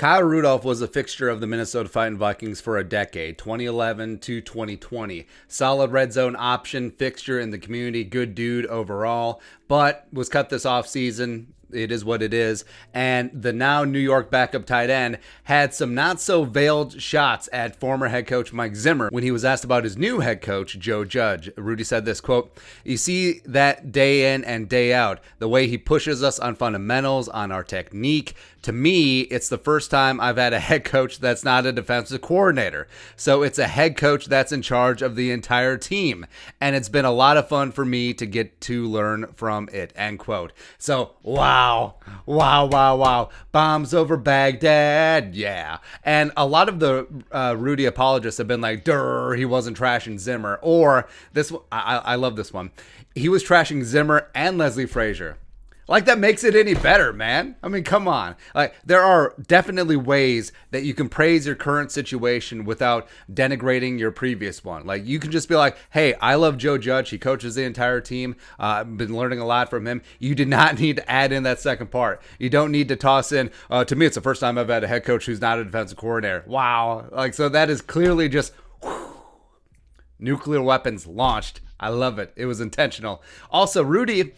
Kyle Rudolph was a fixture of the Minnesota Vikings for a decade, 2011 to 2020. Solid red zone option fixture in the community, good dude overall, but was cut this offseason. It is what it is. And the now New York backup tight end had some not so veiled shots at former head coach Mike Zimmer when he was asked about his new head coach, Joe Judge. Rudy said this, quote, "You see that day in and day out, the way he pushes us on fundamentals, on our technique. To me, it's the first time I've had a head coach that's not a defensive coordinator. So it's a head coach that's in charge of the entire team. And it's been a lot of fun for me to get to learn from it," end quote. So, wow. Bombs over Baghdad. Yeah. And a lot of the Rudy apologists have been like, durr, he wasn't trashing Zimmer. Or this, I love this one. He was trashing Zimmer and Leslie Frazier. Like, that makes it any better, man. I mean, come on. Like, there are definitely ways that you can praise your current situation without denigrating your previous one. Like, you can just be like, hey, I love Joe Judge. He coaches the entire team. I've been learning a lot from him. You do not need to add in that second part. You don't need to toss in, to me, it's the first time I've had a head coach who's not a defensive coordinator. Wow. Like, so that is clearly just nuclear weapons launched. I love it. It was intentional. Also, Rudy,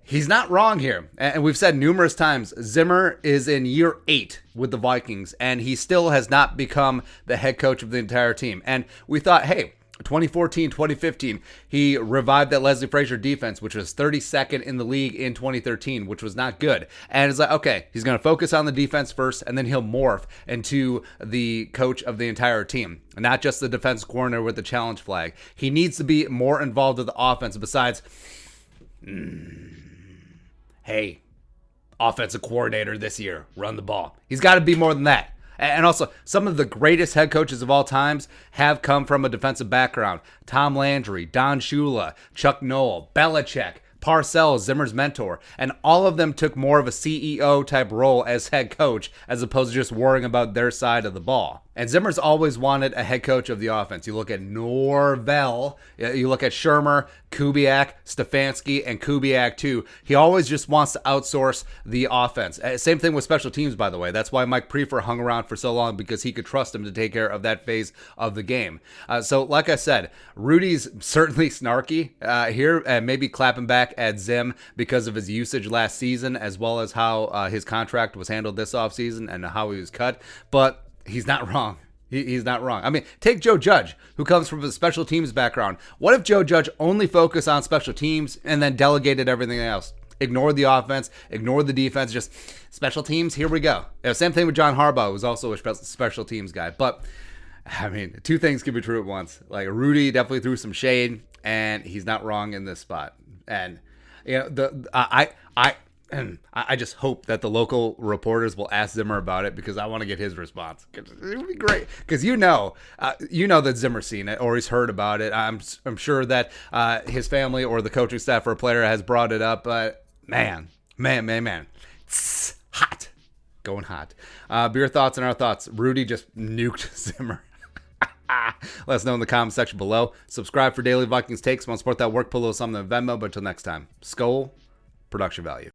he's not wrong here. And we've said numerous times, Zimmer is in year 8 with the Vikings, and he still has not become the head coach of the entire team. And we thought, hey, 2014, 2015, he revived that Leslie Frazier defense, which was 32nd in the league in 2013, which was not good. And it's like, okay, he's going to focus on the defense first, and then he'll morph into the coach of the entire team, not just the defense coordinator with the challenge flag. He needs to be more involved with the offense besides, hey, offensive coordinator this year, run the ball. He's got to be more than that. And also, some of the greatest head coaches of all times have come from a defensive background. Tom Landry, Don Shula, Chuck Noll, Belichick, Parcells, Zimmer's mentor, and all of them took more of a CEO type role as head coach as opposed to just worrying about their side of the ball. And Zimmer's always wanted a head coach of the offense. You look at Norvell, you look at Shermer, Kubiak, Stefanski, and Kubiak too. He always just wants to outsource the offense. Same thing with special teams, by the way. That's why Mike Prefer hung around for so long, because he could trust him to take care of that phase of the game. So like I said, Rudy's certainly snarky here, and maybe clapping back at Zim because of his usage last season, as well as how his contract was handled this offseason and how he was cut. But he's not wrong. He's not wrong. I mean, take Joe Judge, who comes from a special teams background. What if Joe Judge only focused on special teams and then delegated everything else? Ignored the offense, ignored the defense, just special teams, here we go. Same thing with John Harbaugh, who's also a special teams guy. But, I mean, two things can be true at once. Like, Rudy definitely threw some shade, and he's not wrong in this spot. And, you know, I just hope that the local reporters will ask Zimmer about it, because I want to get his response. It would be great, because you know that Zimmer's seen it or he's heard about it. I'm sure that his family or the coaching staff or a player has brought it up. But man, it's hot, going hot. Be your thoughts and our thoughts. Rudy just nuked Zimmer. Let us know in the comment section below. Subscribe for daily Vikings takes. Want to support that work? Pull a little something in Venmo. But until next time, Skol, production value.